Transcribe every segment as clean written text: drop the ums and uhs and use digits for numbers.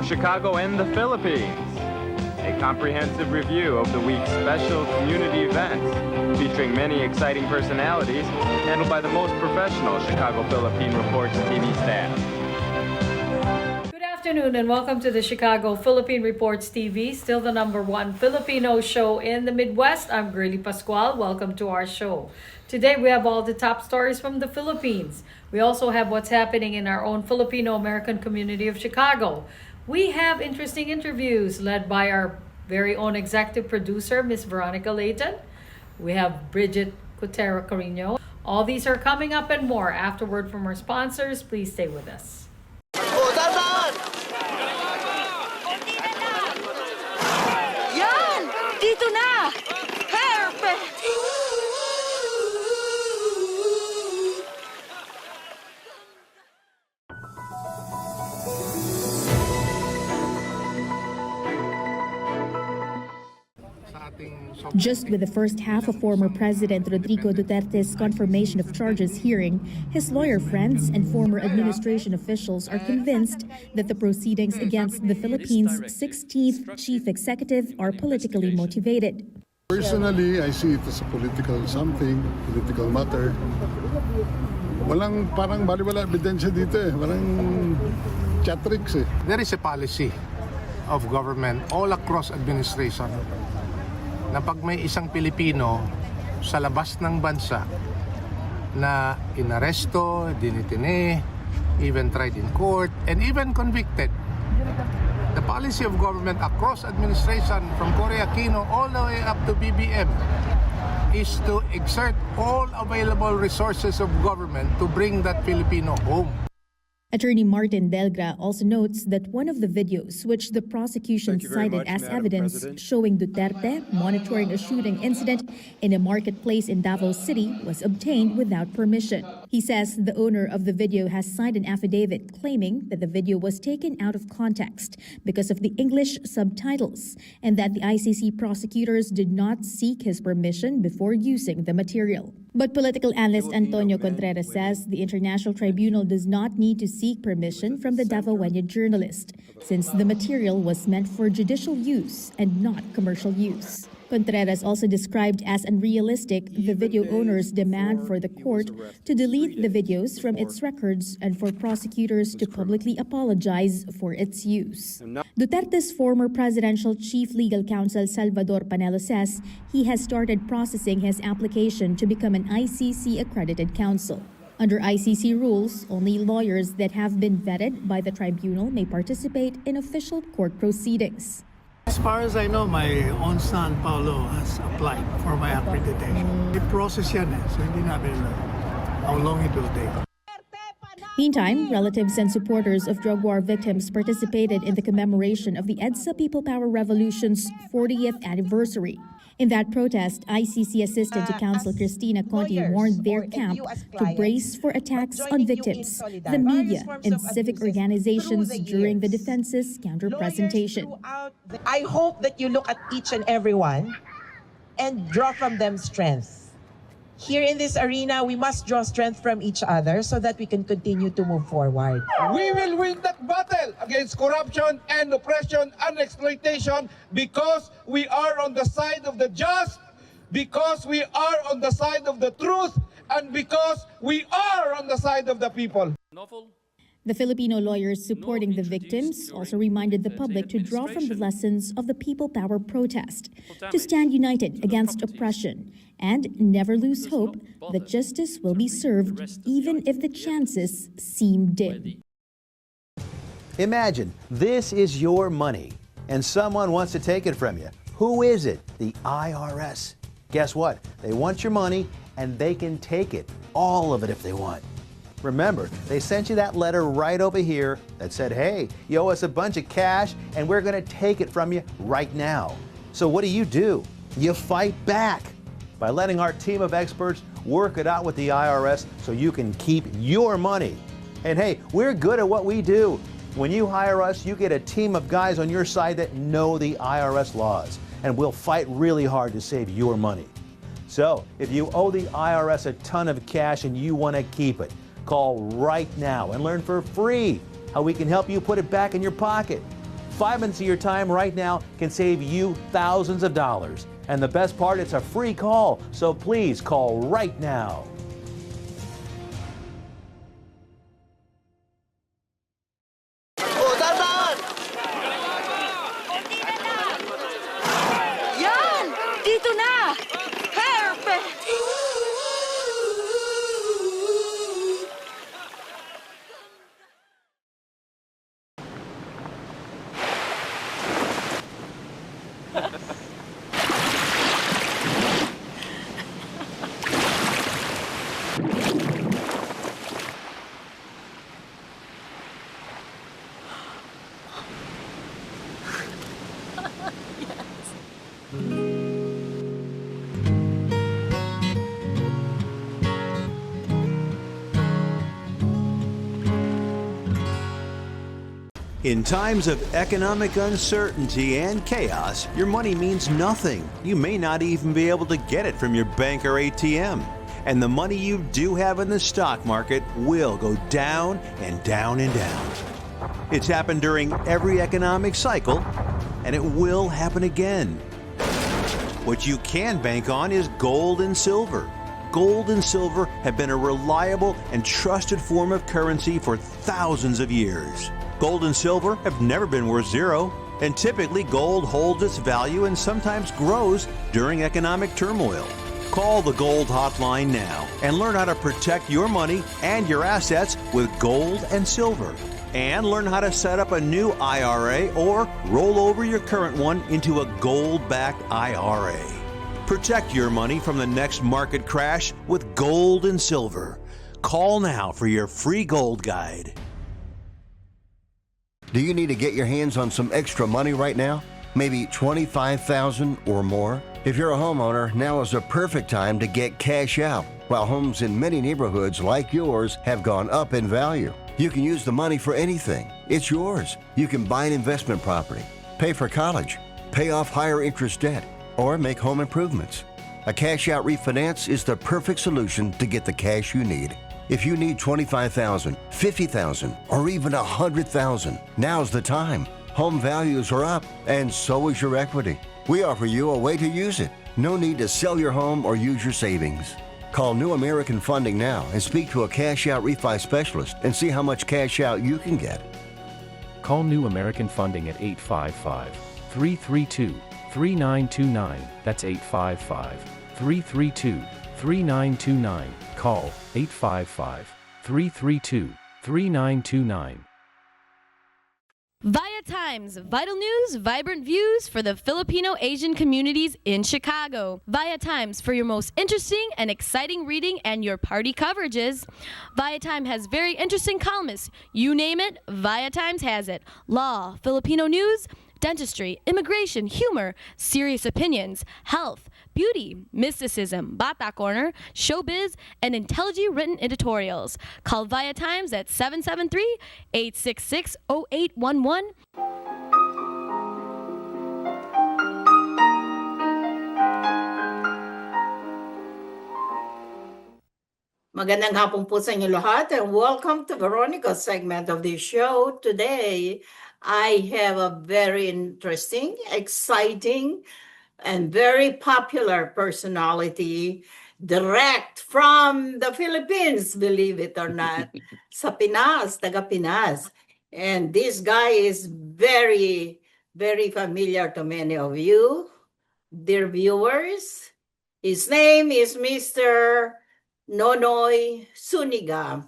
Chicago and the Philippines. A comprehensive review of the week's special community events, featuring many exciting personalities, handled by the most professional Chicago Philippine Reports TV staff. Good afternoon and welcome to the Chicago Philippine Reports TV, still the #1 Filipino show in the Midwest. I'm Girly Pascual. Welcome to our show. Today we have all the top stories from the Philippines. We also have what's happening in our own Filipino-American community of Chicago. We have interesting interviews led by our very own executive producer, Miss Veronica Layton. We have Bridget Cotero Carino. All these are coming up and more. Afterward from our sponsors, please stay with us. Yan! Dito na! Perfect! Just with the first half of former President Rodrigo Duterte's confirmation of charges hearing, his lawyer friends and former administration officials are convinced that the proceedings against the Philippines' 16th chief executive are politically motivated. Personally, I see it as a political matter. Walang parang baliwala ebidensya dito eh. Walang chat tricks eh. There is a policy of government all across administration na pag may isang Pilipino sa labas ng bansa na inaresto, dinitine, even tried in court, and even convicted, the policy of government across administration from Cory Aquino all the way up to BBM is to exert all available resources of government to bring that Filipino home. Attorney Martin Delgra also notes that one of the videos which the prosecution cited as evidence showing Duterte monitoring a shooting incident in a marketplace in Davao City was obtained without permission. He says the owner of the video has signed an affidavit claiming that the video was taken out of context because of the English subtitles and that the ICC prosecutors did not seek his permission before using the material. But political analyst Antonio Contreras says the International Tribunal does not need to seek permission from the Davaoeña journalist, since the material was meant for judicial use and not commercial use. Contreras also described as unrealistic the video owner's demand for the court to delete the videos from its records and for prosecutors to publicly apologize for its use. Duterte's former presidential chief legal counsel Salvador Panelo says he has started processing his application to become an ICC-accredited counsel. Under ICC rules, only lawyers that have been vetted by the tribunal may participate in official court proceedings. As far as I know, my own son, Paulo, has applied for my accreditation. The process yan eh, so hindi namin alam how long it will take. Meantime, relatives and supporters of drug war victims participated in the commemoration of the EDSA People Power Revolution's 40th anniversary. In that protest, ICC Assistant to Counsel Cristina Conti warned their camp to brace for attacks on victims, the media, and civic organizations during the defense's counter-presentation. I hope that you look at each and every one and draw from them strength. Here in this arena, we must draw strength from each other so that we can continue to move forward. We will win that battle against corruption and oppression and exploitation because we are on the side of the just, because we are on the side of the truth, and because we are on the side of the people. The Filipino lawyers supporting the victims also reminded the public to draw from the lessons of the People Power protest, to stand united against oppression, and never lose hope that justice will be served even if the chances seem dim. Imagine this is your money and someone wants to take it from you. Who is it? The IRS. Guess what? They want your money and they can take it, all of it if they want. Remember, they sent you that letter right over here that said, hey, you owe us a bunch of cash and we're going to take it from you right now. So what do? You fight back by letting our team of experts work it out with the IRS so you can keep your money. And hey, we're good at what we do. When you hire us, you get a team of guys on your side that know the IRS laws, and we'll fight really hard to save your money. So if you owe the IRS a ton of cash and you want to keep it, call right now and learn for free how we can help you put it back in your pocket. 5 minutes of your time right now can save you thousands of dollars. And the best part, it's a free call. So please call right now. Yan! Dito na! Perfect! In times of economic uncertainty and chaos, your money means nothing. You may not even be able to get it from your bank or ATM. And the money you do have in the stock market will go down and down and down. It's happened during every economic cycle, and it will happen again. What you can bank on is gold and silver. Gold and silver have been a reliable and trusted form of currency for thousands of years. Gold and silver have never been worth zero, and typically gold holds its value and sometimes grows during economic turmoil. Call the Gold Hotline now and learn how to protect your money and your assets with gold and silver. And learn how to set up a new IRA or roll over your current one into a gold-backed IRA. Protect your money from the next market crash with gold and silver. Call now for your free gold guide. Do you need to get your hands on some extra money right now? Maybe $25,000 or more? If you're a homeowner, now is the perfect time to get cash out. While homes in many neighborhoods like yours have gone up in value, you can use the money for anything. It's yours. You can buy an investment property, pay for college, pay off higher interest debt, or make home improvements. A cash out refinance is the perfect solution to get the cash you need. If you need $25,000, $50,000, or even $100,000, now's the time. Home values are up, and so is your equity. We offer you a way to use it. No need to sell your home or use your savings. Call New American Funding now and speak to a cash out refi specialist and see how much cash out you can get. Call New American Funding at 855-332-3929. That's 855-332-3929. Call 855-332-3929. Via Times, vital news, vibrant views for the Filipino Asian communities in Chicago. Via Times for your most interesting and exciting reading and your party coverages. Via Times has very interesting columnists. You name it, Via Times has it. Law, Filipino news, dentistry, immigration, humor, serious opinions, health, beauty, mysticism, Bata Corner, showbiz, and intelligently written editorials. Call Via Times at 773-866-0811. Magandang hapon po sa inyo lahat and welcome to Veronica's segment of the show. Today, I have a very interesting, exciting, and very popular personality direct from the Philippines, believe it or not, sa Pinas, taga Pinas. And this guy is very, very familiar to many of you, dear viewers. His name is Mr. Nonoy Suniga.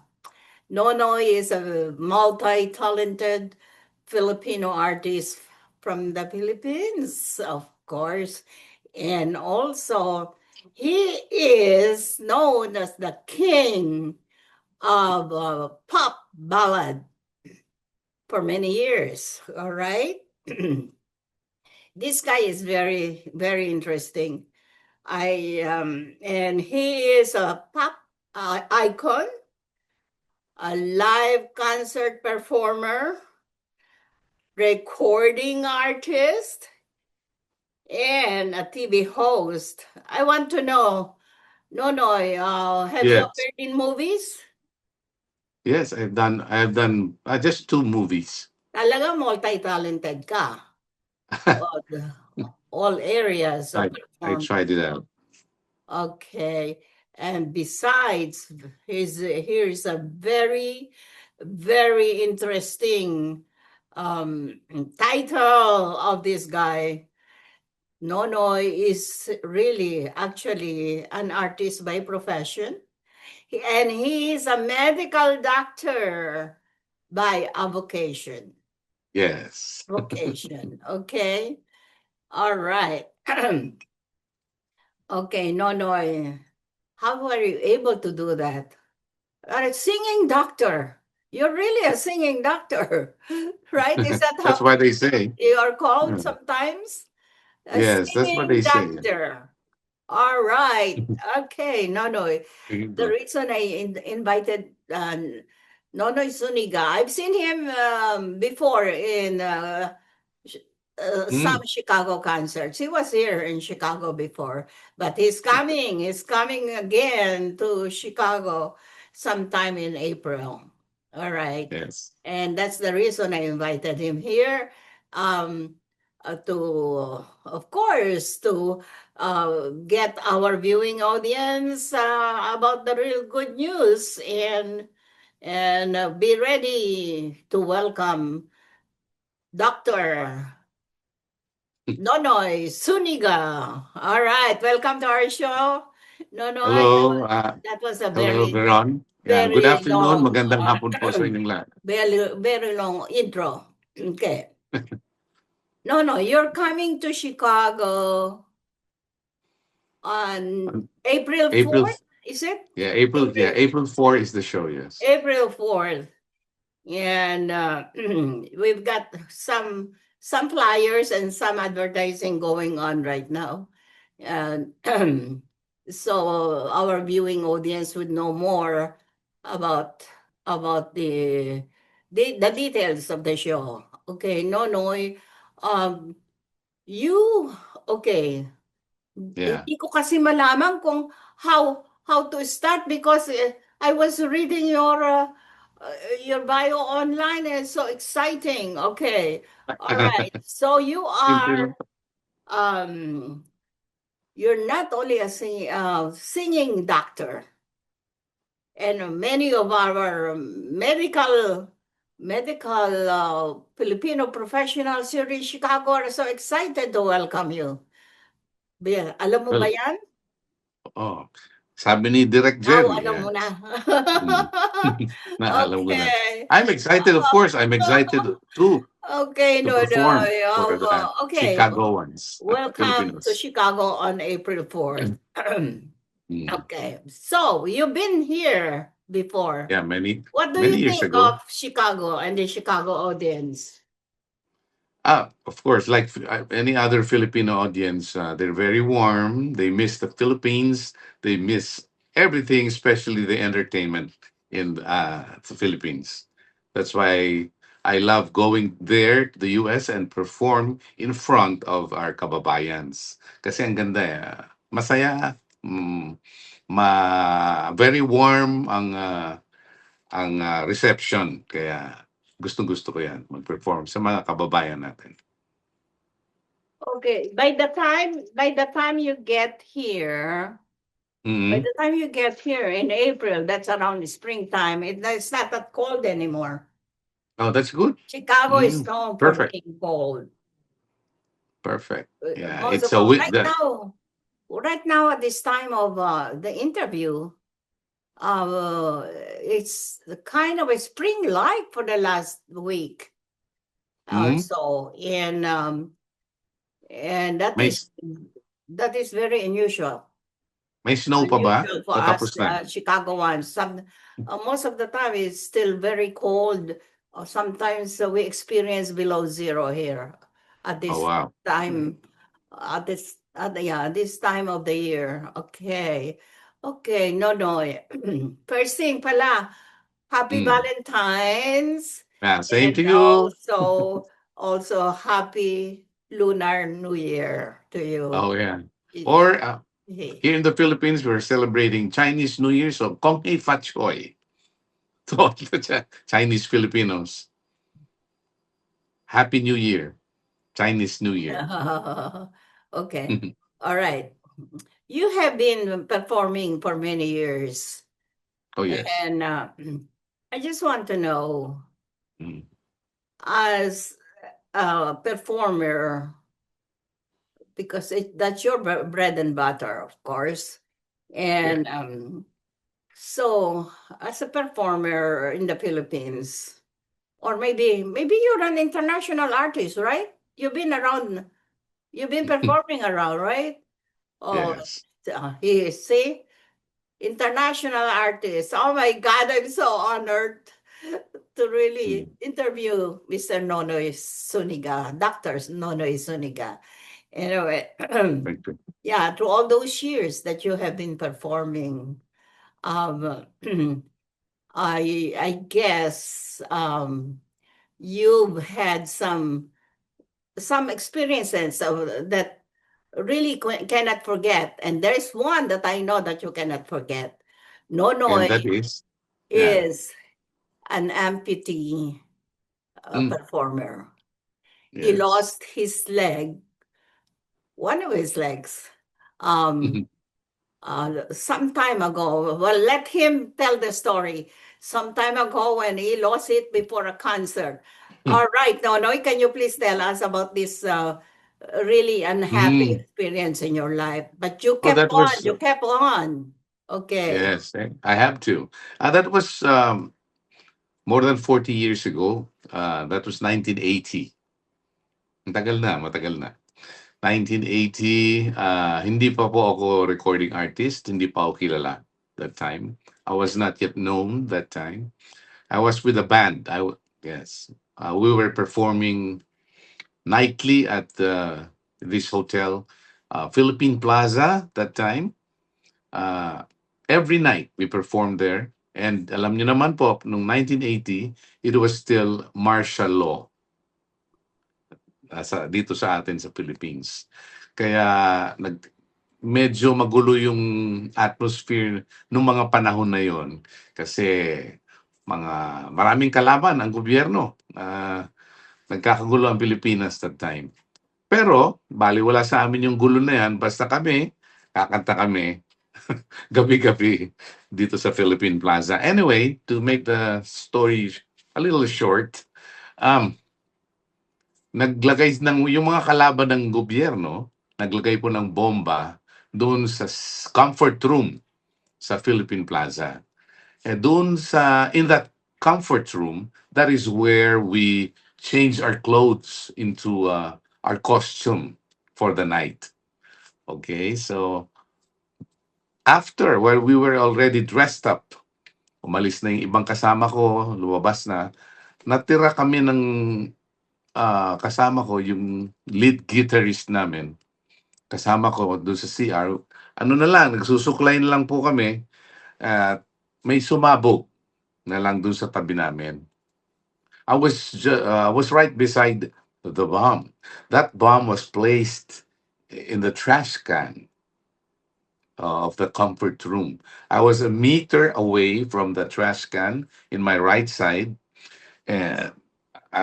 Nonoy is a multi-talented Filipino artist from the Philippines, of course. And also, he is known as the king of pop ballad for many years, all right? This guy is very, very interesting. And he is a pop icon, a live concert performer, recording artist, and a TV host. I want to know, Nonoy, have you Yes, appeared in movies? yes, I have done just two movies. Talaga multi-talented ka. All areas of I performance. tried it out. Okay. And besides, here's a very, very interesting title of this guy. Nonoy is really actually an artist by profession, and he is a medical doctor by avocation. Yes. Vocation. Okay. All right. Okay, Nonoy, how are you able to do that? A singing doctor. You're really a singing doctor, right? Is that That's how why they say. you are called Yeah. sometimes? A Yes, that's what they singing say. doctor. All right. Okay, Nonoy. The reason I invited Nonoy Suniga, I've seen him before in some Chicago concerts. He was here in Chicago before, but he's coming. He's coming again to Chicago sometime in April. All right. Yes. And that's the reason I invited him here. To, of course, to get our viewing audience about the real good news and be ready to welcome Dr. Nonoy Suniga. All right, welcome to our show. Nonoy, Hello. that was a Hello, very, Veron. Yeah, good very afternoon. long, Magandang hapon po sa inyong lahat. very, very long intro. Okay. No, you're coming to Chicago on April 4th, is it? Yeah, April 4 is the show, yes. April 4th. And we've got some flyers and some advertising going on right now. And so our viewing audience would know more about the details of the show. Okay, Nonoy, you okay. Yeah. Hindi ko kasi malaman kung how to start because I was reading your bio online and it's so exciting. Okay. All right. So you are you're not only a singing doctor, and many of our medical Filipino professionals here in Chicago are so excited to welcome you. Alam mo ba Well, yan? oh, sabi ni Direk Now, Jen, alam mo yes. na. Alam ko na. Okay. I'm excited, of course. I'm excited too Okay, to no. perform for the Okay. Chicagoans, Welcome to Filipinos. Chicago on April 4th. Okay. So, you've been here before. Yeah, many What do you years think ago. of Chicago and the Chicago audience? Of course, like any other Filipino audience, they're very warm. They miss the Philippines. They miss everything, especially the entertainment in the Philippines. That's why I love going there to the US and perform in front of our kababayans. Kasi ang ganda masaya, very warm ang reception. Kaya gustong-gusto ko yan, mag-perform sa mga kababayan natin. Okay, by the time you get here, by the time you get here in April, that's around the springtime. It's not that cold anymore. Oh, that's good. Chicago is known for being cold. Perfect. Yeah, Most it's of a all, week that. right now at this time of the interview, it's kind of a spring-like for the last week or so, and that is very unusual. May snow pa ba? Unusual for O us tapos na? Chicagoans. Most of the time it's still very cold. Sometimes we experience below zero here at this time. At this time of the year. Okay. No. First thing pala, happy Valentine's. Same to And you. also happy Lunar New Year to you. Oh, yeah. Or here in the Philippines, we're celebrating Chinese New Year, so Kong Hei Fat Choi to all the Chinese Filipinos. Happy New Year, Chinese New Year. Okay. All right. You have been performing for many years, Oh yes. and I just want to know, Mm. as a performer, because that's your bread and butter, of course. Yeah. And so, as a performer in the Philippines, or maybe you're an international artist, right? You've been performing around, right? Oh, Yes. he see, international artist. Oh my God, I'm so honored to really Mm. interview Mr. Nonoy Suniga, Dr. Nonoy Suniga. Anyway, Thank you. yeah, to all those years that you have been performing, um, I guess you've had some experiences that really cannot forget, and there is one that I know that you cannot forget. And Nonoy that is, yeah. is an amputee Mm. performer. He Yes. lost his leg, one of his legs, um, some time ago. Well, let him tell the story. Some time ago when he lost it before a concert. All right, Nonoy, can you please tell us about this really unhappy Mm. experience in your life? But you Oh, kept that on, was you kept on. Okay. yes. I have to. That was more than 40 years ago. That was 1980. Matagal na, matagal na. 1980, hindi pa po ako recording artist, hindi pa ako kilala that time. I was not yet known that time. I was with a band. Yes. We were performing nightly at this hotel, Philippine Plaza that time. Uh, every night we performed there. And alam niyo naman po, noong 1980, it was still martial law dito sa atin sa Philippines. Kaya medyo magulo yung atmosphere nung mga panahon na yon kasi mga maraming kalaban ang gobyerno. Nagkakagulo ang Pilipinas that time. Pero baliwala sa amin yung gulo na yan, basta kami, kakanta kami gabi-gabi dito sa Philippine Plaza. Anyway, to make the story a little short, um, naglagay ng yung mga kalaban ng gobyerno, naglagay po ng bomba doon sa comfort room sa Philippine Plaza. Doon in that comfort room, that is where we change our clothes into our costume for the night. Okay, so after, while we were already dressed up, umalis na yung ibang kasama ko, lumabas na, natira kami ng kasama ko, yung lead guitarist namin, kasama ko doon sa CR, ano na lang, nagsusuklay na lang po kami at may sumabog na lang doon sa tabi namin. I was right beside the bomb. That bomb was placed in the trash can of the comfort room. I was a meter away from the trash can in my right side, and I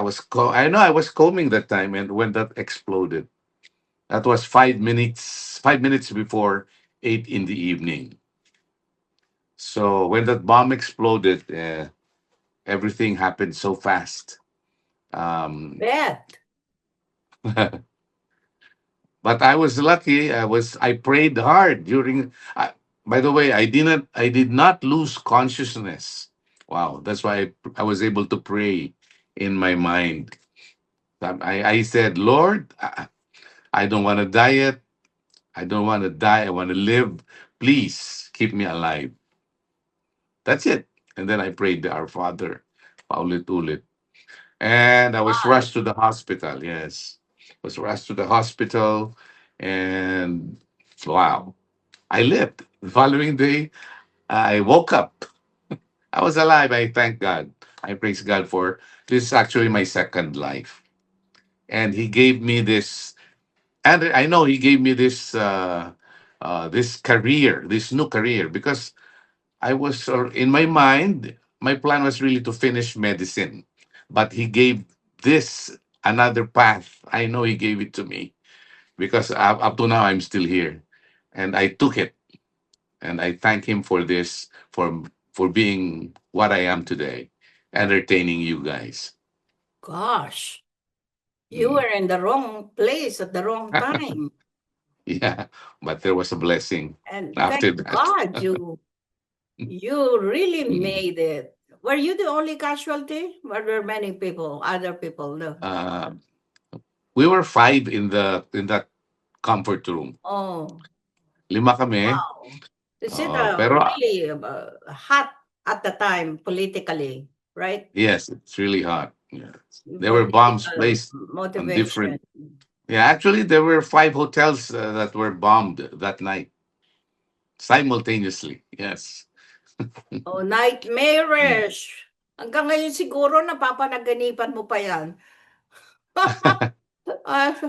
know I was combing that time, and when that exploded, that was 5 minutes. 5 minutes before 8 in the evening. So when that bomb exploded, everything happened so fast. Um, Bet. but I was lucky. I prayed hard during. By the way, I did not lose consciousness. Wow, that's why I was able to pray in my mind. I said, Lord, I don't want to die yet. I don't want to die. I want to live. Please keep me alive. That's it. And then I prayed the Our Father, paulit-ulit. And I was rushed to the hospital. Yes, was rushed to the hospital, and wow, I lived. The following day, I woke up. I was alive. I thank God. I praise God for this. Is actually my second life, and He gave me this. And I know He gave me this career, this new career, because I was in my mind. My plan was really to finish medicine, but He gave this another path. I know He gave it to me because up to now I'm still here, and I took it, and I thank Him for this, for being what I am today, entertaining you guys. Gosh, you Mm. were in the wrong place at the wrong time. Yeah, but there was a blessing And thank after that. God you really Mm. made it. Were you the only casualty? Were there many people, other people? No. Uh, we were five in that comfort room. Oh, 5 kami. wow. Is it Pero really hot at the time politically, right? yes, it's really hot. Yeah. There were bombs Political placed on motivation. different. Yeah, actually, there were 5 hotels that were bombed that night simultaneously. Yes. Oh, Mm. nightmarish. Hanggang ngayon siguro napapanaganipan mo pa yan.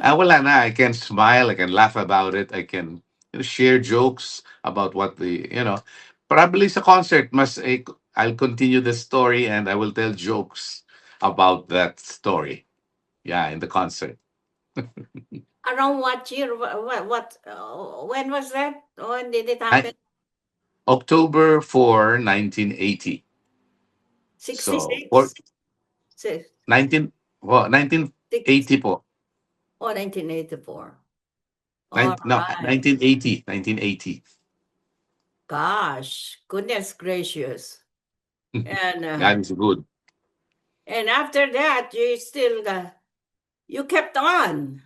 Wala na. I can smile. I can laugh about it. I can share jokes about what probably sa concert, I'll continue the story and I will tell jokes about that story. Yeah, in the concert. Around what year? When was that? When did it happen? I, October 4, 1980. So, for 66? Six, 19, well, six, 1980 po. oh, 1984. All No, right. 1980. 1980. Gosh, goodness gracious. And God is good. after that, you kept on.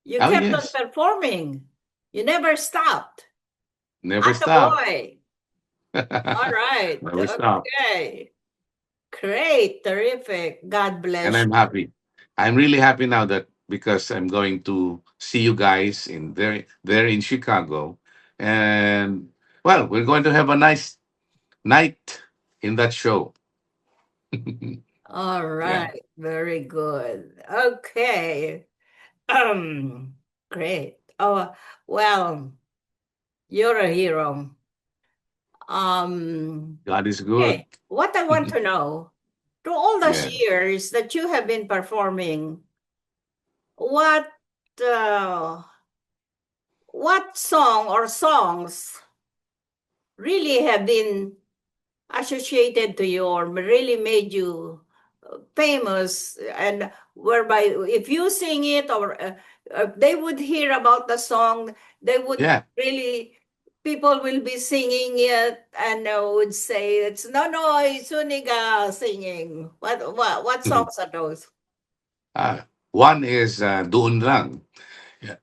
You Oh, kept on yes. performing. You never stopped. Never stop. Attaboy. All right. Never stop. Okay. Great. Terrific. God And bless I'm you. happy. I'm really happy now that because I'm going to see you guys there in Chicago. And well, we're going to have a nice night in that show. All Yeah. right. Very good. Okay. Um, Great. Oh, well, you're a hero. God is good. Okay. What I want to know, through all those Yeah. years that you have been performing, what uh, what song or songs really have been associated to you or really made you famous, and whereby if you sing it or they would hear about the song, they would Yeah. really, people will be singing it and would say it's Nonoy Suniga singing. What songs are those? One is Doon Lang. Yeah.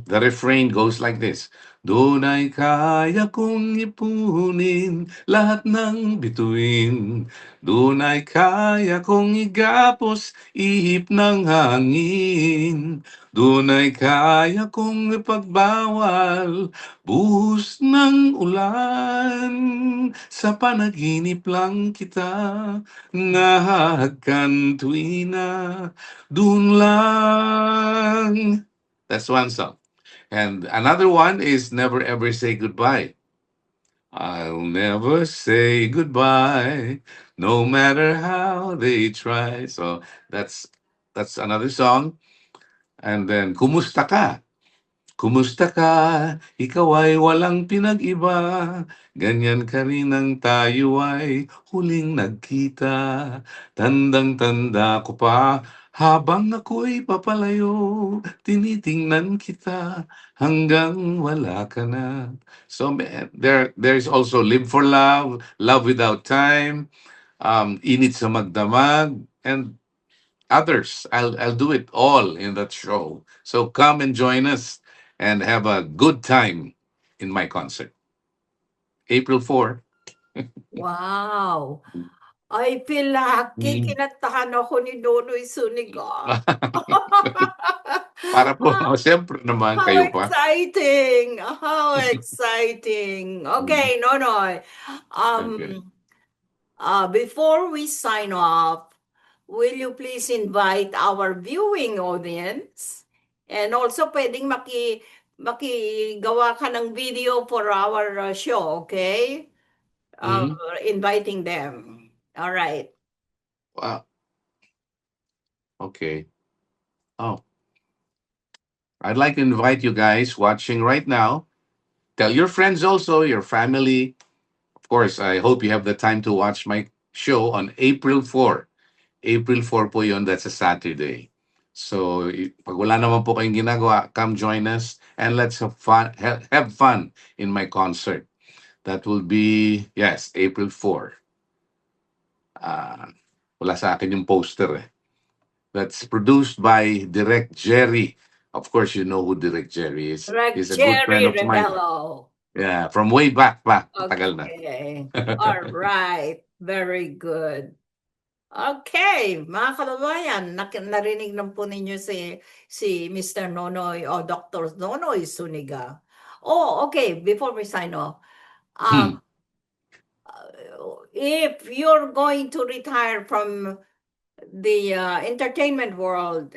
The refrain goes like this. Doon ay kaya kong ipunin lahat ng bituin. Doon ay kaya kong igapos ihip ng hangin. Doon ay kaya kong ipagbawal buhos ng ulan. Sa panaginip lang kita nahagkan tuwina. Doon lang. That's one song. And another one is Never Ever Say Goodbye. I'll never say goodbye, no matter how they try. So that's another song. And then Kumusta Ka? Kumusta ka? Ikaw ay walang pinag-iba. Ganyan ka rin ang tayo ay huling nagkita. Tandang-tanda ko pa, habang ako'y papalayo, tinitingnan kita hanggang wala ka na. So there's also Live for Love, Love Without Time, Init sa Magdamag, and others. I'll do it all in that show. So come and join us and have a good time in my concert. April 4. Wow. I feel lucky. Mm. Kinantahan ako ni Nonoy Suniga. Para po, siyempre naman How kayo pa. exciting! How exciting! Mm. Okay, Nonoy. Okay. Before we sign off, will you please invite our viewing audience? And also, pwedeng makigawa ka ng video for our show, okay? Mhm. Inviting them. All right. Wow. Okay. Oh, I'd like to invite you guys watching right now. Tell your friends also, your family. Of course, I hope you have the time to watch my show on April 4. April 4 po yun, that's a Saturday. So, pag wala naman po kayong ginagawa, come join us and let's have fun, have fun in my concert. That will be, yes, April 4. Wala sa akin yung poster eh. That's produced by Direct Jerry. Of course, you know who Direct Jerry is. Direct He's a good friend Jerry of mine. Rebello. Yeah, from way back pa. Matagal na. Okay. All right. Very good. Okay, mga kababayan, narinig na po ninyo si Mr. Nonoy o Dr. Nonoy Suniga. Oh, okay, before we sign off, if you're going to retire from the entertainment world,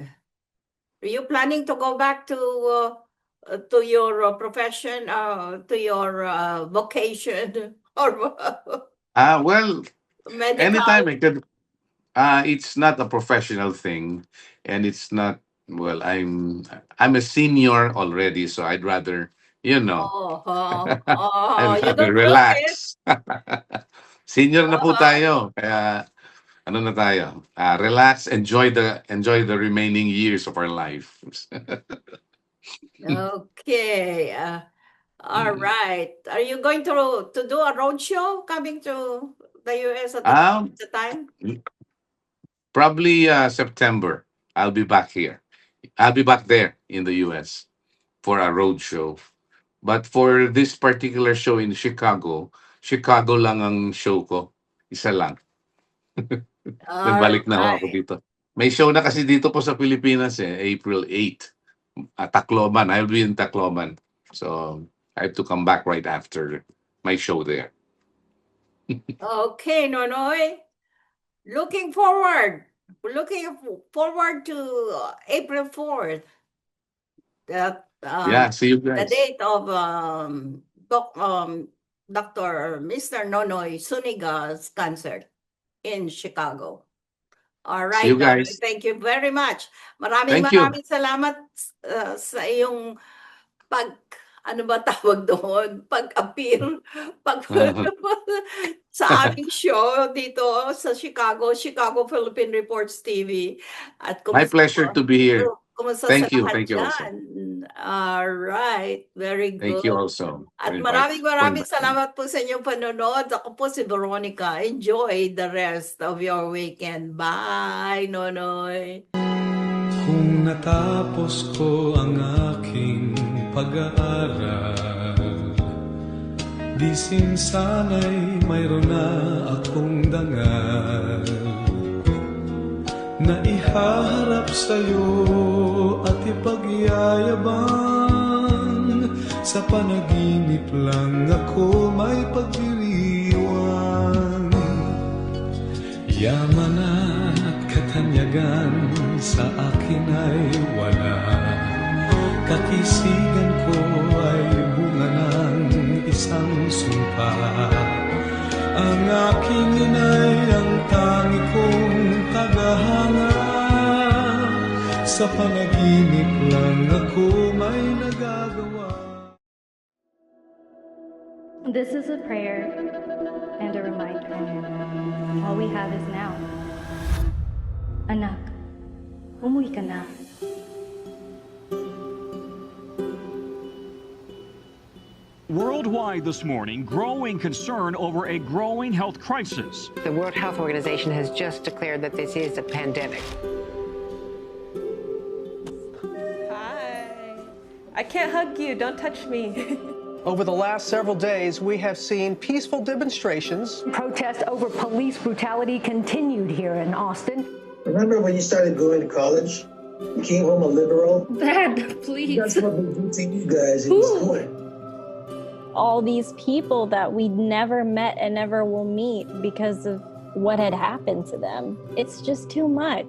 are you planning to go back to your profession, to your vocation, or Well, medical? anytime I could. It's not a professional thing, and it's not. Well, I'm a senior already, so I'd rather, you know, I'd You rather don't look it. relax. Senior na po tayo, kaya ano na tayo? Relax, enjoy the remaining years of our life. Okay. All right. Are you going to do a road show coming to the US at the time? Probably September. I'll be back here. I'll be back there in the US for a road show. But for this particular show in Chicago, Chicago lang ang show ko. Isa lang. Then All balik na ako right. dito. May show na kasi dito po sa Pilipinas April 8. Tacloban. I'll be in Tacloban. So I have to come back right after my show there. Okay, Nonoy. Looking forward to April 4th. Yeah, see you guys. The date of Dr. Mr. Nonoy Suniga's concert in Chicago. All right, See you Nonoy, guys. thank you very much. Thank you. Maraming salamat sa iyong ano ba tawag doon? Pag-appeal sa aming show dito sa Chicago Philippine Reports TV. At My pleasure to be here. Kumusta Thank sa you. lahat Thank you also. dyan? All right, very good. Thank you also. At for maraming inviting- salamat po sa inyong panonood. Ako po si Veronica. Enjoy the rest of your weekend. Bye, Nonoy. Kung natapos ko ang aking pag-aaral, di sana'y mayroon na akong dangal na ihaharap sa'yo at ipagyayabang. Sa panaginip lang ako may pagdiriwang. Yaman at katanyagan sa akin ay wala. Kakisigan ko ay bunga ng isang sumpa. Ang aking inay ang tangi kong tagahanga. Sa panaginip lang ako may nagagawa. This is a prayer and a reminder. All we have is now. Anak, umuwi ka na. Worldwide this morning, growing concern over a growing health crisis. The World Health Organization has just declared that this is a pandemic. Hi. I can't hug you. Don't touch me. Over the last several days, we have seen peaceful demonstrations. Protests over police brutality continued here in Austin. Remember when you started going to college? You came home a liberal? Dad, please. That's what we did to you guys in school. All these people that we never met and never will meet because of what had happened to them. It's just too much.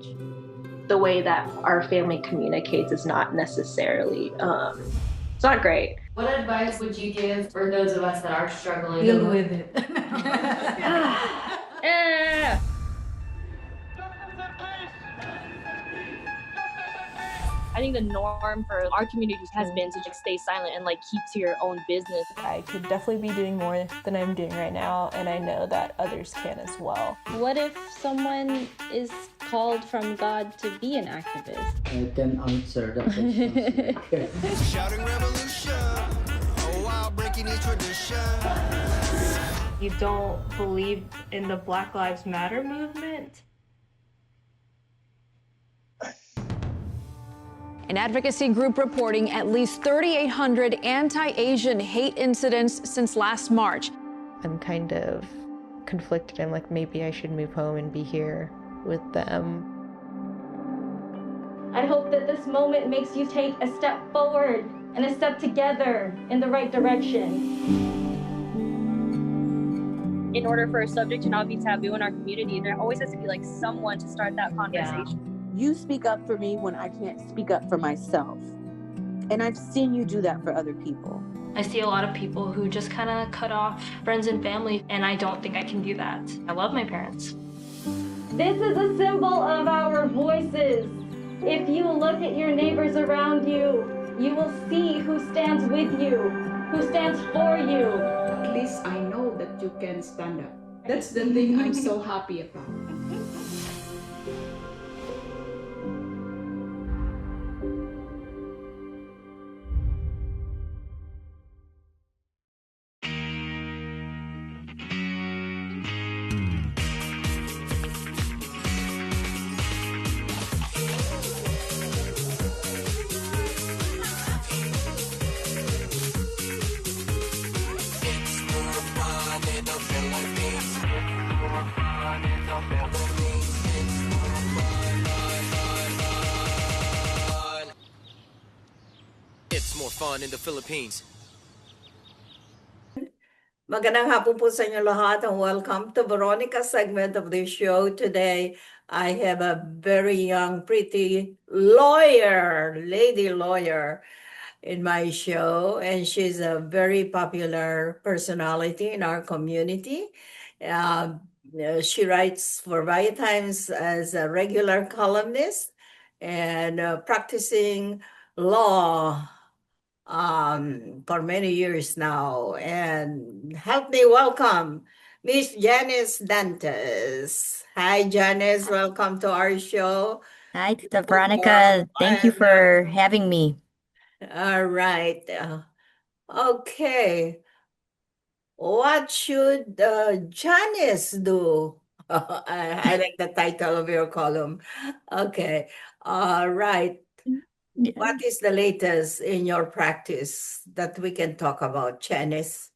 The way that our family communicates is not necessarily, it's not great. What advice would you give for those of us that are struggling? Deal with it. I think the norm for our communities has been to just stay silent and like keep to your own business. I could definitely be doing more than I'm doing right now, and I know that others can as well. What if someone is called from God to be an activist? I can answer that question. Shouting revolution, oh wow, breaking each tradition. You don't believe in the Black Lives Matter movement? An advocacy group reporting at least 3,800 anti-Asian hate incidents since last March. I'm kind of conflicted. I'm like, maybe I should move home and be here with them. I hope that this moment makes you take a step forward and a step together in the right direction. In order for a subject to not be taboo in our community, there always has to be like someone to start that conversation. You speak up for me when I can't speak up for myself. And I've seen you do that for other people. I see a lot of people who just kind of cut off friends and family, and I don't think I can do that. I love my parents. This is a symbol of our voices. If you look at your neighbors around you, you will see who stands with you, who stands for you. At least I know that you can stand up. That's the thing I'm so happy about. It's more fun in the Philippines. Magandang hapon po sa inyo lahat and welcome to Veronica's segment of the show. Today, I have a very young, pretty lawyer, lady lawyer in my show, and she's a very popular personality in our community. She writes for Times as a regular columnist and practicing law for many years now. And help me welcome Miss Janice Dantes. Hi, Janice. Welcome to our show. Hi, Tita Veronica. Thank you for having me. All right. Okay. What should Janice do? I like the title of your column. Okay. All right. What is the latest in your practice that we can talk about, Janice?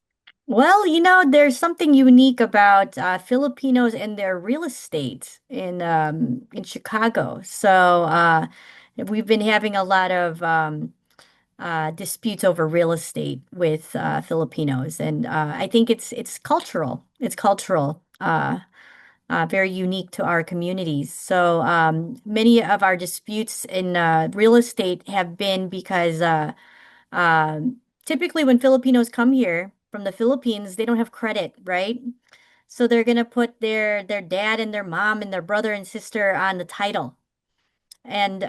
Well, there's something unique about Filipinos and their real estate in Chicago. So we've been having a lot of disputes over real estate with Filipinos, and I think it's cultural. It's cultural. Very unique to our communities. So many of our disputes in real estate have been because typically when Filipinos come here from the Philippines, they don't have credit, right? So they're gonna put their dad and their mom and their brother and sister on the title. And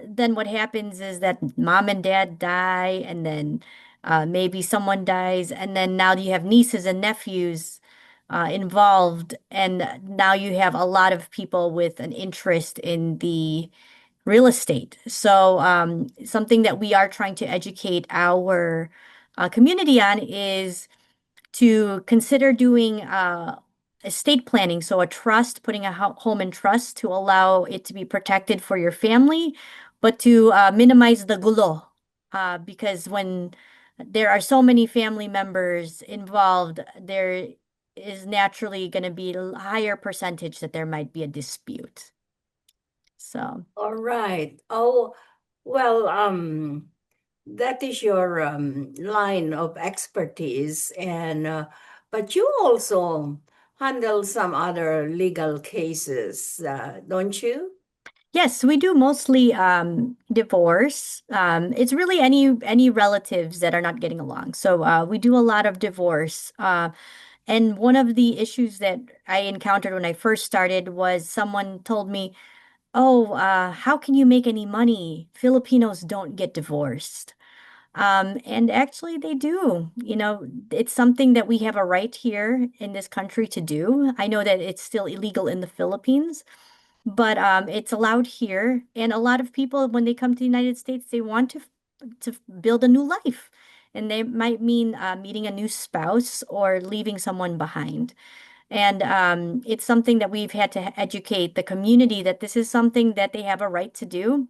then what happens is that mom and dad die, and then maybe someone dies, and then now you have nieces and nephews involved, and now you have a lot of people with an interest in the real estate. So something that we are trying to educate our community on is to consider doing estate planning. So a trust, putting a home in trust to allow it to be protected for your family, but to minimize the gulo. Because when there are so many family members involved, there is naturally going to be a higher percentage that there might be a dispute. So. All right. Oh, well, that is your line of expertise, and but you also handle some other legal cases, don't you? Yes, we do mostly divorce. It's really any relatives that are not getting along. So we do a lot of divorce. And one of the issues that I encountered when I first started was someone told me, oh, how can you make any money? Filipinos don't get divorced. And actually they do. You know, it's something that we have a right here in this country to do. I know that it's still illegal in the Philippines, but it's allowed here. And a lot of people, when they come to the United States, they want to build a new life. And they might mean meeting a new spouse or leaving someone behind. And it's something that we've had to educate the community that this is something that they have a right to do.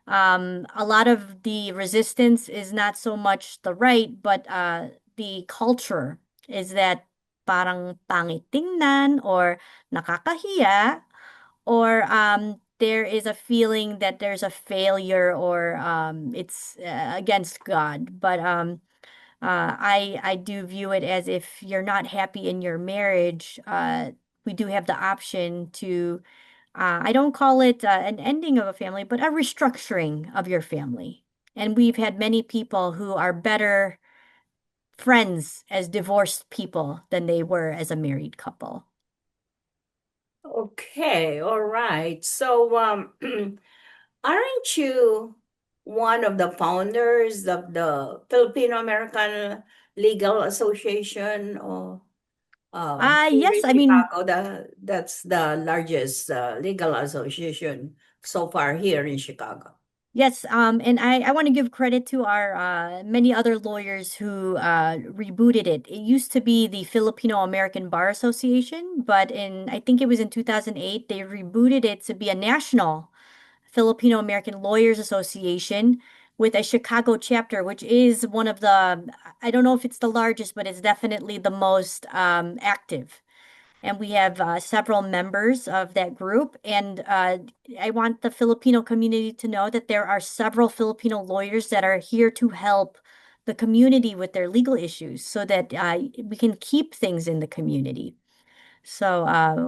A lot of the resistance is not so much the right, but the culture is that parang pangit tingnan or nakakahiya, or there is a feeling that there's a failure or it's against God. But I do view it as if you're not happy in your marriage, we do have the option to I don't call it an ending of a family, but a restructuring of your family. And we've had many people who are better friends as divorced people than they were as a married couple. Okay, all right. So, aren't you one of the founders of the Filipino American Legal Association, or here Yes, in I mean, Chicago? That's the largest legal association so far here in Chicago. yes, and I want to give credit to our many other lawyers who rebooted it. It used to be the Filipino American Bar Association, but I think it was in 2008, they rebooted it to be a national Filipino American Lawyers Association with a Chicago chapter, which is one of the, I don't know if it's the largest, but it's definitely the most active. And we have several members of that group. And I want the Filipino community to know that there are several Filipino lawyers that are here to help the community with their legal issues so that we can keep things in the community. So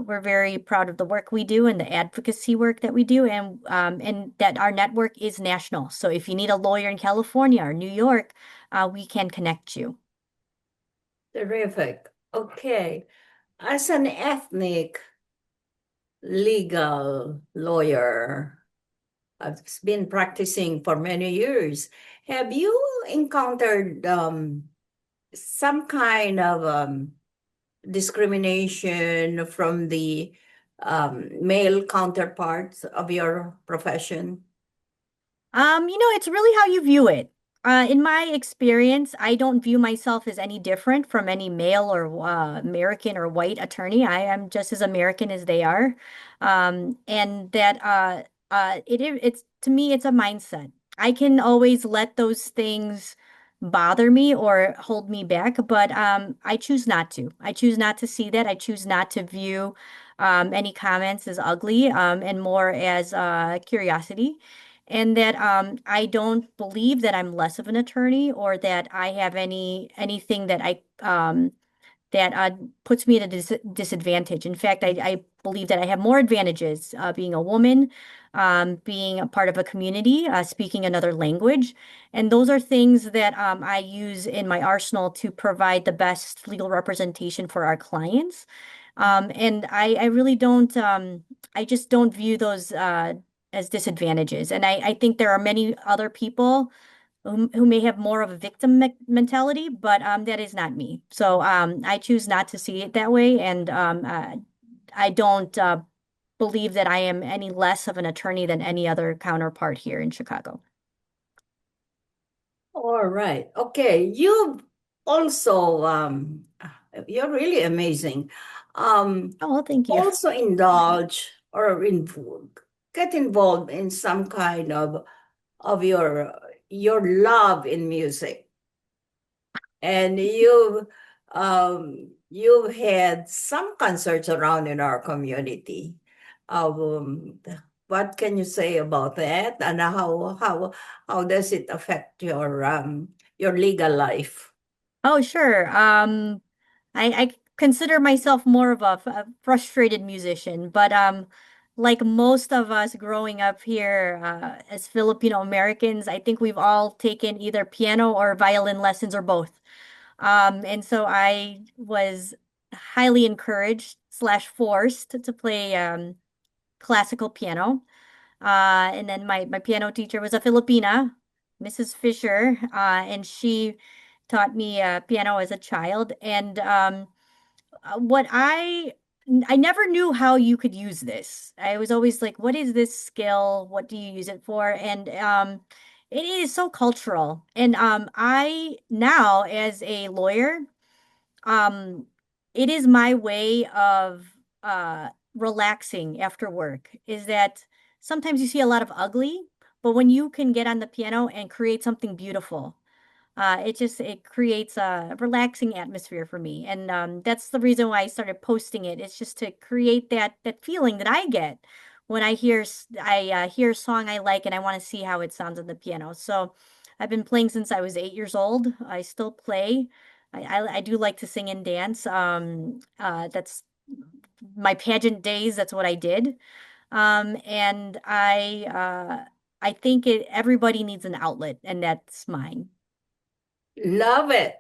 we're very proud of the work we do and the advocacy work that we do, and that our network is national. So if you need a lawyer in California or New York, we can connect you. Terrific. Okay. As an ethnic legal lawyer, I've been practicing for many years. Have you encountered some kind of discrimination from the male counterparts of your profession? It's really how you view it. In my experience, I don't view myself as any different from any male or American or white attorney. I am just as American as they are. And that it's to me, it's a mindset. I can always let those things bother me or hold me back, but I choose not to. I choose not to see that. I choose not to view any comments as ugly and more as curiosity, and that I don't believe that I'm less of an attorney or that I have anything that I that puts me at a disadvantage. In fact, I believe that I have more advantages being a woman, being a part of a community, speaking another language. And those are things that I use in my arsenal to provide the best legal representation for our clients. And I really don't, I just don't view those as disadvantages. And I think there are many other people who may have more of a victim mentality, but that is not me. So I choose not to see it that way, and I don't believe that I am any less of an attorney than any other counterpart here in Chicago. All right. Okay. You also, you're really amazing. Oh, thank you. Also indulge or get involved in some kind of your love in music, and you've had some concerts around in our community. Um, what can you say about that, and how does it affect your legal life? Oh, sure. I consider myself more of a frustrated musician, but like most of us growing up here as Filipino Americans, I think we've all taken either piano or violin lessons or both. And so I was highly encouraged slash forced to play classical piano. And then my piano teacher was a Filipina, Mrs. Fisher, and she taught me piano as a child. And what I never knew how you could use this. I was always like, what is this skill? What do you use it for? And it is so cultural. And I now, as a lawyer, um, it is my way of relaxing after work, is that sometimes you see a lot of ugly, but when you can get on the piano and create something beautiful, it creates a relaxing atmosphere for me. And that's the reason why I started posting it. It's just to create that feeling that I get when I hear a song I like and I want to see how it sounds on the piano. So I've been playing since I was 8 years old. I still play. I do like to sing and dance. That's my pageant days. That's what I did. And I think everybody needs an outlet, and that's mine. Love it.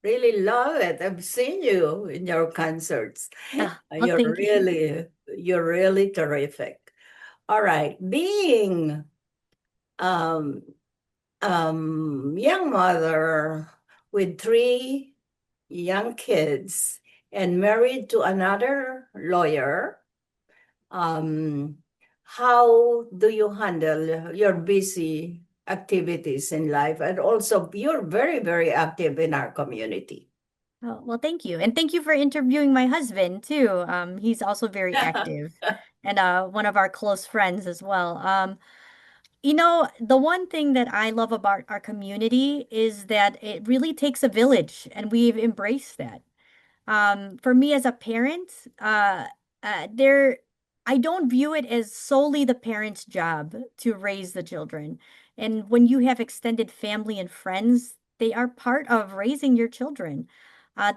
Really love it. I've seen you in your concerts. Well, thank you. You're really terrific. All right. Being um young mother with three young kids and married to another lawyer, how do you handle your busy activities in life? And also, you're very, very active in our community. Oh, well, thank you. And thank you for interviewing my husband too. He's also very active and one of our close friends as well. The one thing that I love about our community is that it really takes a village, and we've embraced that. For me as a parent, there, I don't view it as solely the parent's job to raise the children. And when you have extended family and friends, they are part of raising your children.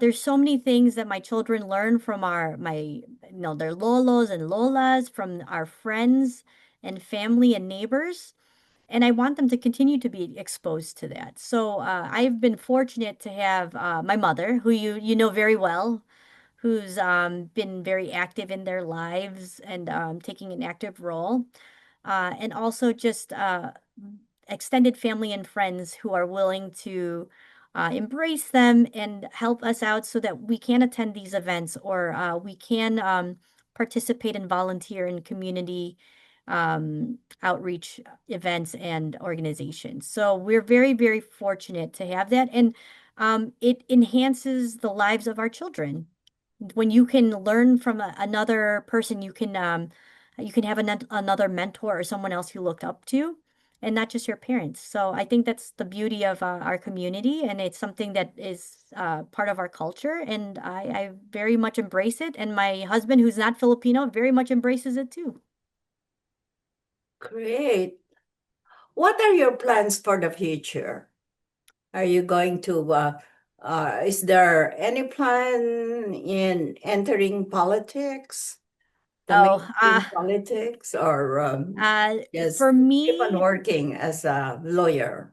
There's so many things that my children learn from their lolos and lolas, from our friends and family and neighbors. And I want them to continue to be exposed to that. So I've been fortunate to have my mother, who you know very well, who's been very active in their lives and taking an active role, and also just extended family and friends who are willing to embrace them and help us out so that we can attend these events, or we can participate and volunteer in community outreach events and organizations. So we're very, very fortunate to have that. And it enhances the lives of our children. When you can learn from another person, you can have another mentor or someone else you looked up to, and not just your parents. So I think that's the beauty of our community, and it's something that is part of our culture, and I very much embrace it. And my husband, who's not Filipino, very much embraces it too. Great. What are your plans for the future? Are you going to, is there any plan in entering politics, the Oh, mainstream politics, or just for keep on me, working as a lawyer?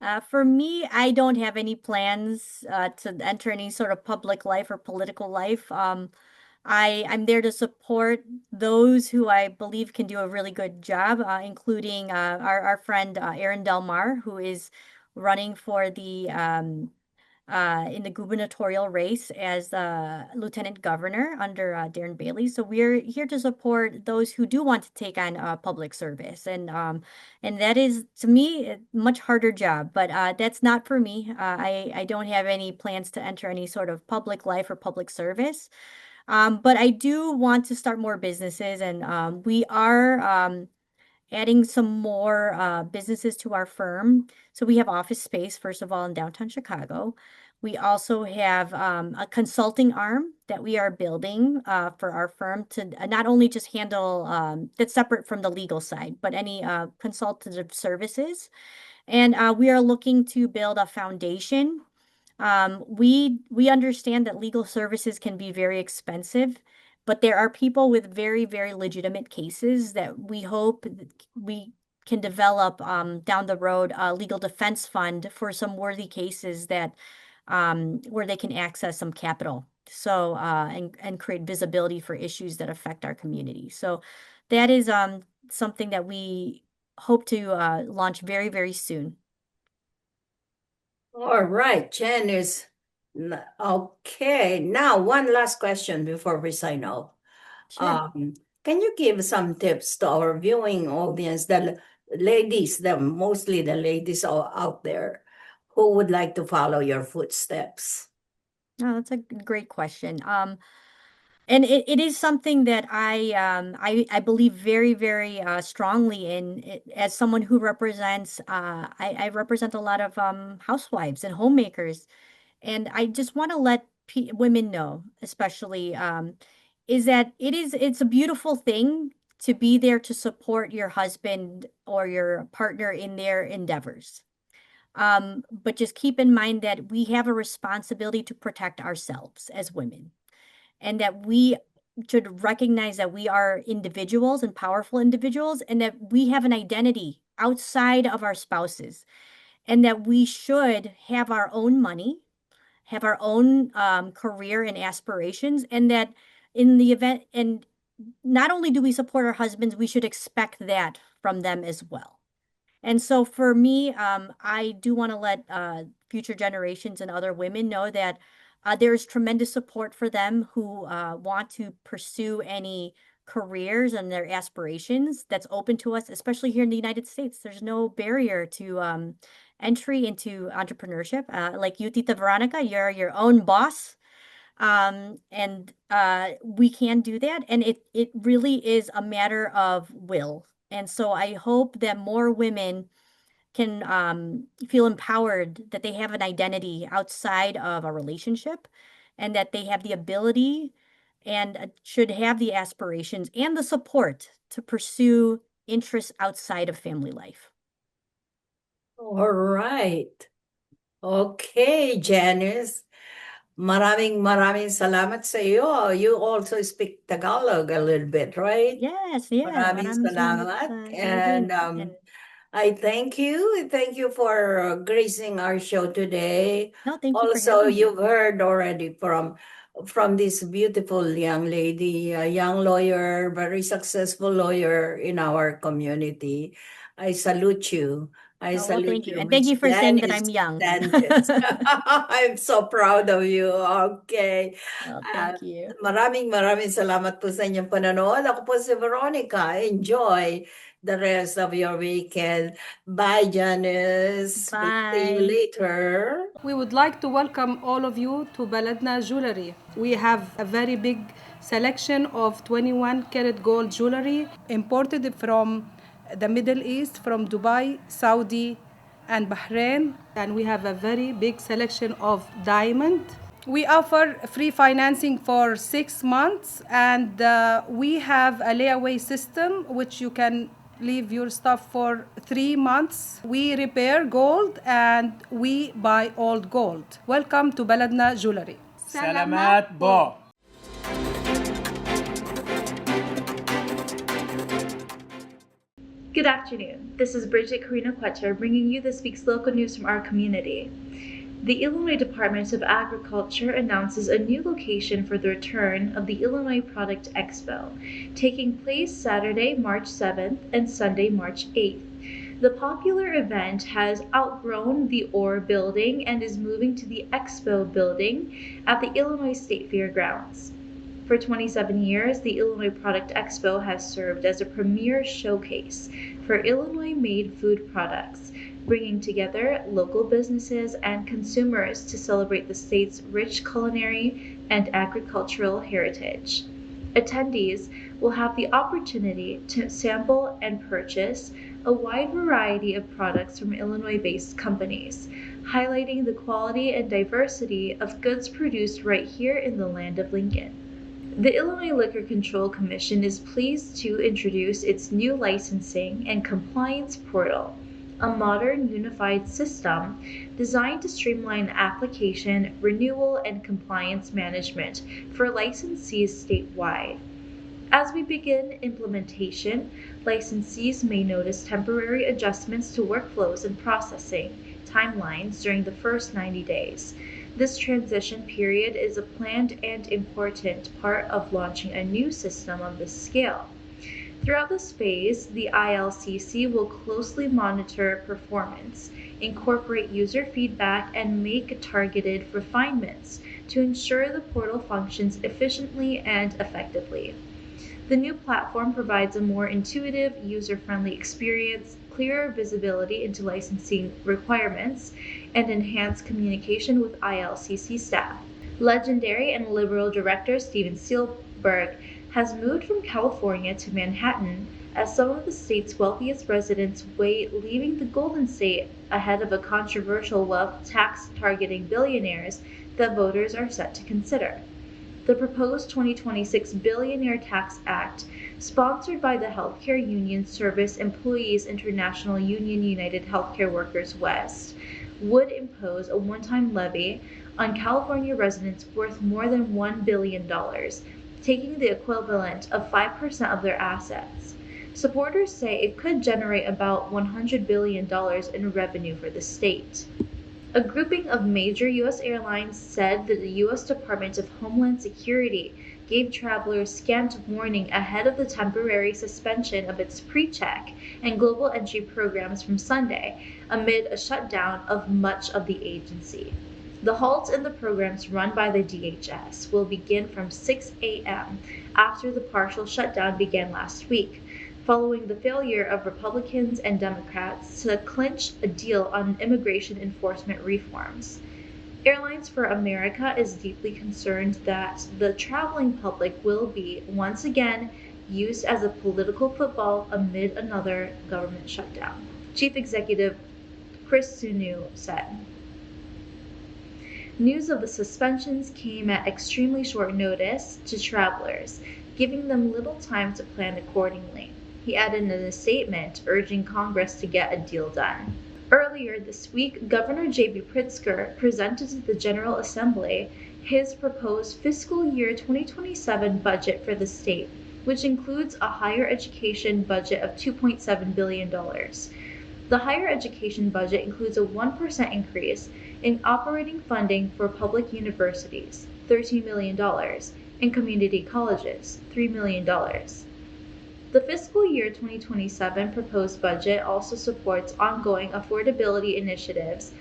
I don't have any plans to enter any sort of public life or political life. I'm there to support those who I believe can do a really good job, including our friend Aaron Delmar, who is running for the in the gubernatorial race as the lieutenant governor under Darren Bailey. So we're here to support those who do want to take on public service, and that is, to me, a much harder job. But that's not for me. I don't have any plans to enter any sort of public life or public service. But I do want to start more businesses, and we are adding some more businesses to our firm. So we have office space, first of all, in downtown Chicago. We also have a consulting arm that we are building for our firm to not only just handle that's separate from the legal side, but any consultative services. And we are looking to build a foundation. We understand that legal services can be very expensive, but there are people with very, very legitimate cases that we hope that we can develop down the road a legal defense fund for some worthy cases that where they can access some capital. So and create visibility for issues that affect our community. So that is something that we hope to launch very, very soon. All right, Janice. Okay, now one last question before we sign off. Sure. Can you give some tips to our viewing audience, the ladies, mostly the ladies out there who would like to follow your footsteps? Oh, that's a great question. And it is something that I believe very, very strongly in. As someone who represents, I represent a lot of housewives and homemakers, and I just want to let women know, especially, is that it's a beautiful thing to be there to support your husband or your partner in their endeavors. But just keep in mind that we have a responsibility to protect ourselves as women, and that we should recognize that we are individuals and powerful individuals, and that we have an identity outside of our spouses, and that we should have our own money, have our own career and aspirations, and that in the event, and not only do we support our husbands, we should expect that from them as well. And so for me, I do want to let future generations and other women know that there's tremendous support for them who want to pursue any careers and their aspirations that's open to us, especially here in the United States. There's no barrier to entry into entrepreneurship. Like you, Tita Veronica, you're your own boss. And we can do that. And it really is a matter of will. And so I hope that more women can feel empowered, that they have an identity outside of a relationship, and that they have the ability and should have the aspirations and the support to pursue interests outside of family life. All right. Okay, Janice. Maraming salamat sa iyo. You also speak Tagalog a little bit, right? Yes. Maraming salamat. And I thank you. Thank you for gracing our show today. No, thank you for Also, having me. you've heard already from this beautiful young lady, a young lawyer, very successful lawyer in our community. I salute you. I Oh, well, salute thank you. you, And thank Miss you for saying that Janice I'm young. Sanchez. I'm so proud of you. Okay. Oh, thank you. Maraming salamat po sa inyong panonood. Ako po si Veronica. Enjoy the rest of your weekend. Bye, Janice. We'll see you Bye. later. We would like to welcome all of you to Baladna Jewelry. We have a very big selection of 21 karat gold jewelry imported from the Middle East, from Dubai, Saudi, and Bahrain. And we have a very big selection of diamond. We offer free financing for 6 months, and we have a layaway system which you can leave your stuff for 3 months. We repair gold and we buy old gold. Welcome to Baladna Jewelry. Salamat po. Good afternoon. This is Bridget Karina Quetter bringing you this week's local news from our community. The Illinois Department of Agriculture announces a new location for the return of the Illinois Product Expo, taking place Saturday, March 7th and Sunday, March 8th. The popular event has outgrown the Orr building and is moving to the Expo building at the Illinois State Fairgrounds. For 27 years, the Illinois Product Expo has served as a premier showcase for Illinois-made food products, bringing together local businesses and consumers to celebrate the state's rich culinary and agricultural heritage. Attendees will have the opportunity to sample and purchase a wide variety of products from Illinois-based companies, highlighting the quality and diversity of goods produced right here in the land of Lincoln. The Illinois Liquor Control Commission is pleased to introduce its new licensing and compliance portal, a modern unified system designed to streamline application, renewal, and compliance management for licensees statewide. As we begin implementation, licensees may notice temporary adjustments to workflows and processing timelines during the first 90 days. This transition period is a planned and important part of launching a new system of this scale. Throughout this phase, the ILCC will closely monitor performance, incorporate user feedback, and make targeted refinements to ensure the portal functions efficiently and effectively. The new platform provides a more intuitive, user-friendly experience, clearer visibility into licensing requirements, and enhanced communication with ILCC staff. Legendary and liberal director Steven Spielberg has moved from California to Manhattan as some of the state's wealthiest residents wait, leaving the Golden State ahead of a controversial wealth tax targeting billionaires that voters are set to consider. The proposed 2026 Billionaire Tax Act, sponsored by the healthcare union Service Employees International Union United Healthcare Workers West, would impose a one-time levy on California residents worth more than $1 billion, taking the equivalent of 5% of their assets. Supporters say it could generate about $100 billion in revenue for the state. A grouping of major U.S. airlines said that the U.S. Department of Homeland Security gave travelers scant warning ahead of the temporary suspension of its PreCheck and global entry programs from Sunday, amid a shutdown of much of the agency. The halt in the programs run by the DHS will begin from 6 a.m. after the partial shutdown began last week, following the failure of Republicans and Democrats to clinch a deal on immigration enforcement reforms. Airlines for America is deeply concerned that the traveling public will be, once again, used as a political football amid another government shutdown. Chief Executive Chris Sununu said. News of the suspensions came at extremely short notice to travelers, giving them little time to plan accordingly. He added in a statement urging Congress to get a deal done. Earlier this week, Governor J.B. Pritzker presented to the General Assembly his proposed fiscal year 2027 budget for the state, which includes a higher education budget of $2.7 billion. The higher education budget includes a 1% increase in operating funding for public universities, $13 million, and community colleges, $3 million. The fiscal year 2027 proposed budget also supports ongoing affordability initiatives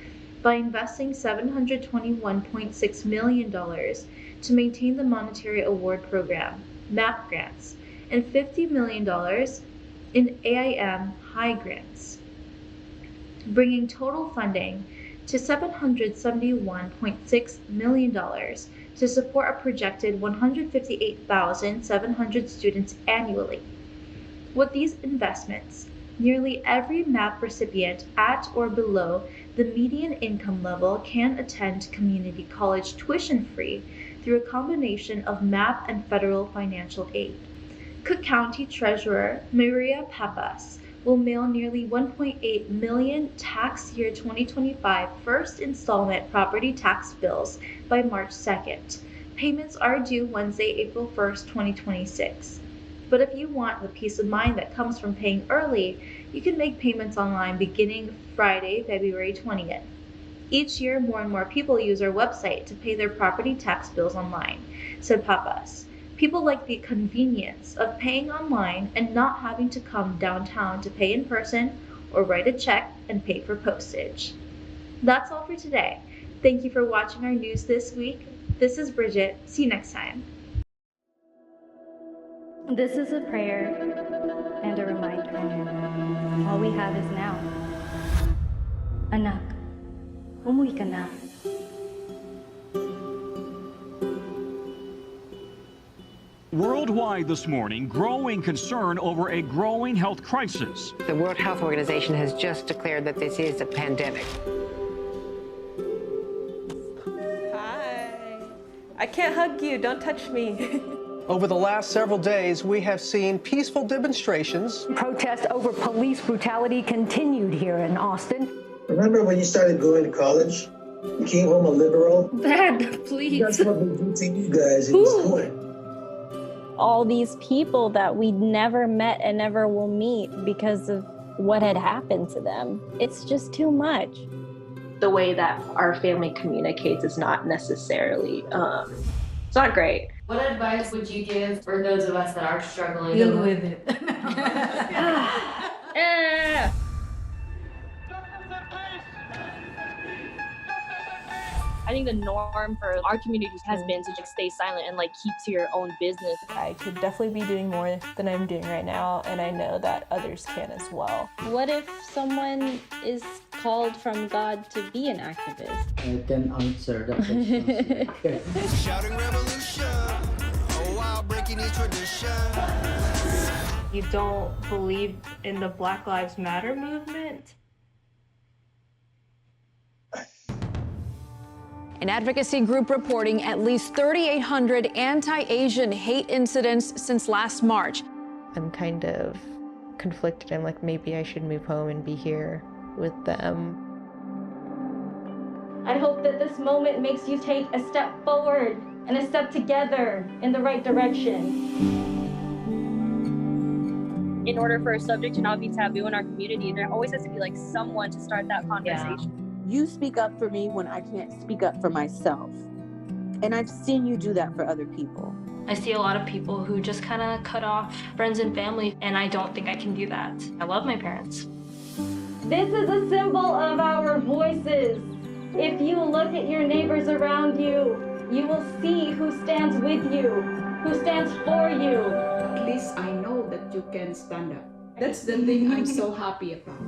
by investing $721.6 million to maintain the Monetary Award Program, MAP grants, and $50 million in AIM high grants, bringing total funding to $771.6 million to support a projected 158,700 students annually. With these investments, nearly every MAP recipient at or below the median income level can attend community college tuition-free through a combination of MAP and federal financial aid. Cook County Treasurer Maria Pappas will mail nearly 1.8 million tax year 2025 first installment property tax bills by March 2nd. Payments are due Wednesday, April 1st, 2026. But if you want the peace of mind that comes from paying early, you can make payments online beginning Friday, February 20th. Each year, more and more people use our website to pay their property tax bills online, said Pappas. People like the convenience of paying online and not having to come downtown to pay in person or write a check and pay for postage. That's all for today. Thank you for watching our news this week. This is Bridget. See you next time. This is a prayer and a reminder. All we have is now. Anak, umuwi ka na. Worldwide this morning, growing concern over a growing health crisis. The World Health Organization has just declared that this is a pandemic. Hi. I can't hug you. Don't touch me. Over the last several days, we have seen peaceful demonstrations. Protests over police brutality continued here in Austin. Remember when you started going to college? You came home a liberal? Dad, please. That's what we did to you guys in school. All these people that we never met and never will meet because of what had happened to them. It's just too much. The way that our family communicates is not necessarily, it's not great. What advice would you give for those of us that are struggling? Deal with it. I think the norm for our community has been to just stay silent and like keep to your own business. I could definitely be doing more than I'm doing right now, and I know that others can as well. What if someone is called from God to be an activist? I can answer that question. Shouting revolution, oh wow, breaking each tradition. You don't believe in the Black Lives Matter movement? An advocacy group reporting at least 3,800 anti-Asian hate incidents since last March. I'm kind of conflicted. I'm like, maybe I should move home and be here with them. I hope that this moment makes you take a step forward and a step together in the right direction. In order for a subject to not be taboo in our community, there always has to be like someone to start that conversation. You speak up for me when I can't speak up for myself. And I've seen you do that for other people. I see a lot of people who just kind of cut off friends and family, and I don't think I can do that. I love my parents. This is a symbol of our voices. If you look at your neighbors around you, you will see who stands with you, who stands for you. At least I know that you can stand up. That's the thing I'm so happy about.